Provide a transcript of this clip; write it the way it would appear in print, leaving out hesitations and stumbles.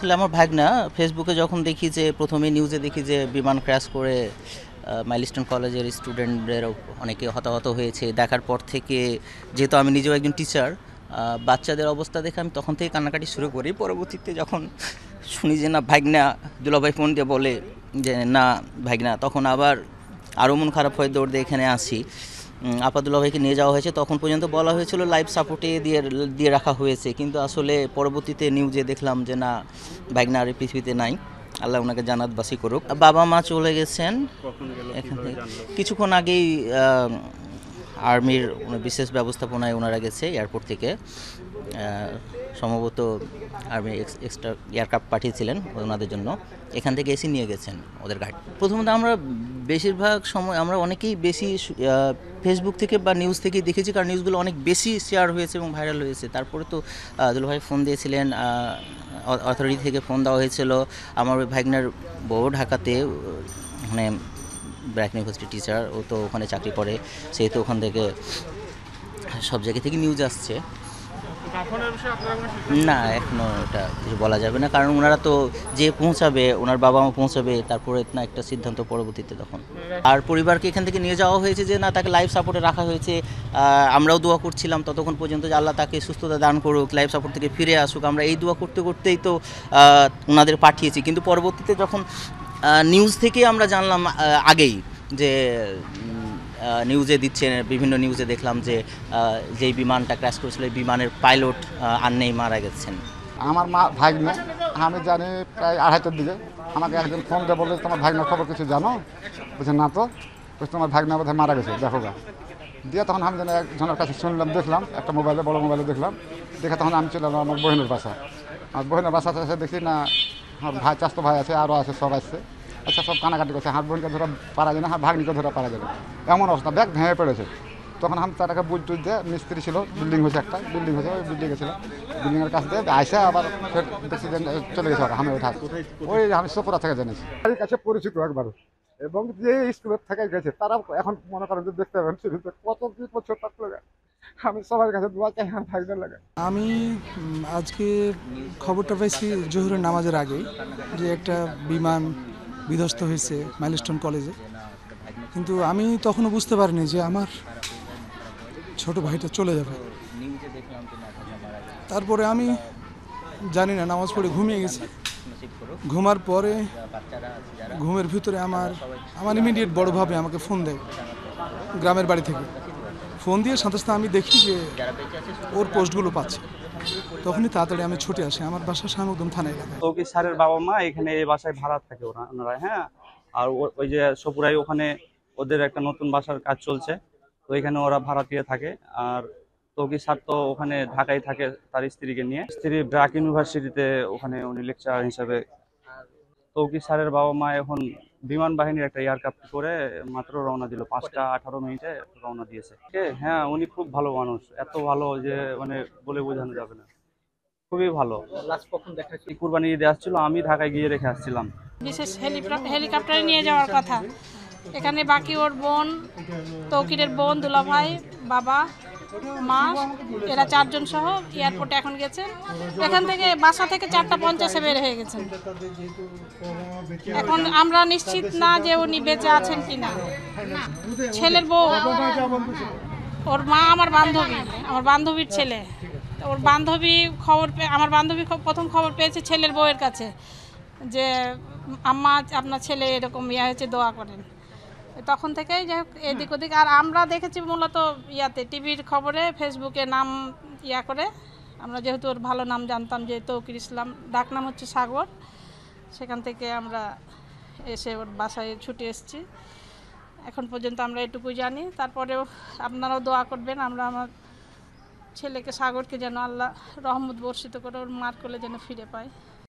আসলে আমার ভাগনা ফেসবুকে যখন দেখি যে প্রথমে নিউজে দেখি যে বিমান ক্র্যাশ করে মাইলস্টোন কলেজের স্টুডেন্টদের অনেকে হতাহত হয়েছে, দেখার পর থেকে যেহেতু আমি নিজেও একজন টিচার, বাচ্চাদের অবস্থা দেখে আমি তখন থেকে কান্নাকাটি শুরু করি। পরবর্তীতে যখন শুনি যে না ভাগনা, দুলাভাই ফোন দিয়ে বলে যে না ভাগনা, তখন আবার আরও মন খারাপ হয়ে দৌড় দিয়ে এখানে আসি। আপাদুল্লাহ ভাইকে নিয়ে যাওয়া হয়েছে, তখন পর্যন্ত বলা হয়েছিল লাইফ সাপোর্টে দিয়ে দিয়ে রাখা হয়েছে, কিন্তু আসলে পরবর্তীতে নিউজে দেখলাম যে না, ভাগনা আর এই পৃথিবীতে নাই। আল্লাহ ওনাকে জান্নাতবাসী করুক। বাবা মা চলে গেছেন এখান থেকে কিছুক্ষণ আগেই। আর্মির বিশেষ ব্যবস্থাপনায় ওনারা গেছে এয়ারপোর্ট থেকে, সম্ভবত আর্মি এক্সট্রা এয়ারক্রাফট পাঠিয়েছিলেন ওনাদের জন্য, এখান থেকে এসে নিয়ে গেছেন ওদের গাড়ি। প্রথমত আমরা বেশিরভাগ সময় আমরা অনেকেই বেশি ফেসবুক থেকে বা নিউজ থেকেই দেখেছি, কারণ নিউজগুলো অনেক বেশি শেয়ার হয়েছে এবং ভাইরাল হয়েছে। তারপরে তো দুলাভাই ফোন দিয়েছিলেন, অথরিটি থেকে ফোন দেওয়া হয়েছিল। আমার ওই ভাগনার বউ ঢাকাতে, মানে ব্র্যাক ইউনিভার্সিটি টিচার, ও তো ওখানে চাকরি করে, সেহেতু ওখান থেকে সব জায়গা থেকে নিউজ আসছে। না, এখনও এটা কিছু বলা যাবে না, কারণ ওনারা তো যে পৌঁছাবে, ওনার বাবা মা পৌঁছাবে, তারপরে না একটা সিদ্ধান্ত পরবর্তীতে তখন। আর পরিবারকে এখান থেকে নিয়ে যাওয়া হয়েছে যে না, তাকে লাইফ সাপোর্টে রাখা হয়েছে। আমরাও দোয়া করছিলাম ততক্ষণ পর্যন্ত যে আল্লাহ তাকে সুস্থতা দান করুক, লাইফ সাপোর্ট থেকে ফিরে আসুক। আমরা এই দোয়া করতে করতেই তো ওনাদের পাঠিয়েছি, কিন্তু পরবর্তীতে যখন নিউজ থেকে আমরা জানলাম আগেই যে নিউজে দিচ্ছে, বিভিন্ন নিউজে দেখলাম যে যেই বিমানটা ক্র্যাশ করেছিল এই বিমানের পাইলট আর নেই, মারা গেছেন। আমার মা ভাগনা, আমি জানি প্রায় 2:30টার দিকে আমাকে একজন ফোন দিয়ে বললে তোমার ভাগনার খবর কিছু জানো? বলছে না তো। বলছে তোমার ভাগনা বোধহয় মারা গেছে, দেখো গা। দিয়ে তখন আমি যেন একজনের কাছে শুনলাম, দেখলাম একটা মোবাইলে, বড় মোবাইলে দেখলাম। দেখে তখন আমি চলে এলাম আমার বোনের বাসা। আমার বোনের বাসাতে এসে দেখি না আমার ভাই, চাস্তো ভাই আছে, আরও আছে, সব আসছে। আচ্ছা, সব কানাকাটি করছে, হাত বোনকে ধরা পারা যায় না, হাত ভাগ্নিকে ধরা পারা যায় না, এমন অবস্থা, ব্যাগ ভেঙে পড়েছে। তখন আমি তারাকে বুঝ টুঝ দিয়ে, মিস্ত্রি ছিল, বিল্ডিং হয়েছে, একটা বিল্ডিং হয়েছে, ওই বিল্ডিং গেছিলাম, বিল্ডিংয়ের কাছ দিয়ে আইসে আবার ফের দেখছি যে চলে গেছে ওরা, আমি ওঠা ওই আমি সোপরা থেকে জেনেছি। বাড়ির কাছে পরিচিত একবার, এবং যে স্কুলের থেকে গেছে তারা এখন মনে করেন যে দেখতে পাবেন কত কি বছর থাকলে আমি সবার কাছে দোয়া চাই, আমার ভাইদের লাগে। আমি আজকে খবরটা পাইছি জোহরের নামাজের আগে, যে একটা বিমান বিধ্বস্ত হয়েছে মাইলস্টোন কলেজে, কিন্তু আমি তখনও বুঝতে পারিনি যে আমার ছোট ভাইটা চলে যাবে। তারপরে আমি জানি না, নামাজ পড়ে ঘুমিয়ে গেছি। ঘুমার পরে ঘুমের ভিতরে আমার ইমিডিয়েট বড় ভাবে আমাকে ফোন দেয় গ্রামের বাড়ি থেকে। ফোন দিয়ে সাথে সাথে আমি দেখি যে ওর পোস্টগুলো পাচ্ছে, তখনই তাড়াতাড়ি আমি ছুটে আসি। আমার বাসা শাহমুকদম থানা এলাকায়। তৌকির স্যারের বাবা মা এখানে এই বাসায় ভাড়া থাকে ওনারা, হ্যাঁ। আর ওই যে সপুরাই ওখানে ওদের একটা নতুন বাসার কাজ চলছে, তো এখানে ওরা ভাড়া দিয়ে থাকে। আর তৌকির স্যার তো ওখানে ঢাকায় থাকে তার স্ত্রীকে নিয়ে, স্ত্রী ব্র্যাক ইউনিভার্সিটিতে ওখানে উনি লেকচারার হিসেবে। তৌকির স্যারের বাবা মা এখন বিমান বাহিনীর একটা এয়ারক্রাফট করে মাত্র রওনা দিল, 5টা 18 মিনিটে রওনা দিয়েছে। হ্যাঁ, উনি খুব ভালো মানুষ, এত ভালো যে মানে বলে বোঝানো যাবে না, খুবই ভালো। কুরবানি ঈদে আসছিল, আমি ঢাকায় গিয়ে রেখে আসছিলাম। বিশেষ হেলিকপ্টারে নিয়ে যাওয়ার কথা। এখানে বাকি ওর বোন, তৌকিরের বোন, দুলাভাই, বাবা মা, এরা 4জন সহ এয়ারপোর্টে এখন গেছে। এখান থেকে বাসা থেকে 4:50-এ বের হয়ে গেছেন। এখন আমরা নিশ্চিত না যে উনি বেঁচে আছেন কিনা। ছেলের বউ, ওর মা আমার বান্ধবীর ছেলে। ওর বান্ধবী আমার বান্ধবী প্রথম খবর পেয়েছে ছেলের বউয়ের কাছে যে আম্মা আপনার ছেলে এরকম হয়েছে, দোয়া করেন। তখন থেকেই যাই হোক এদিক ওদিক। আর আমরা দেখেছি মূলত টিভির খবরে, ফেসবুকে নাম করে। আমরা যেহেতু ওর ভালো নাম জানতাম যে তৌকির ইসলাম, ডাক নাম হচ্ছে সাগর, সেখান থেকে আমরা এসে ওর বাসায় ছুটে এসেছি। এখন পর্যন্ত আমরা এটুকুই জানি। তারপরেও আপনারাও দোয়া করবেন, আমরা আমার ছেলেকে, সাগরকে যেন আল্লাহ রহমত বর্ষিত করে ওর মার কোলে যেন ফিরে পায়।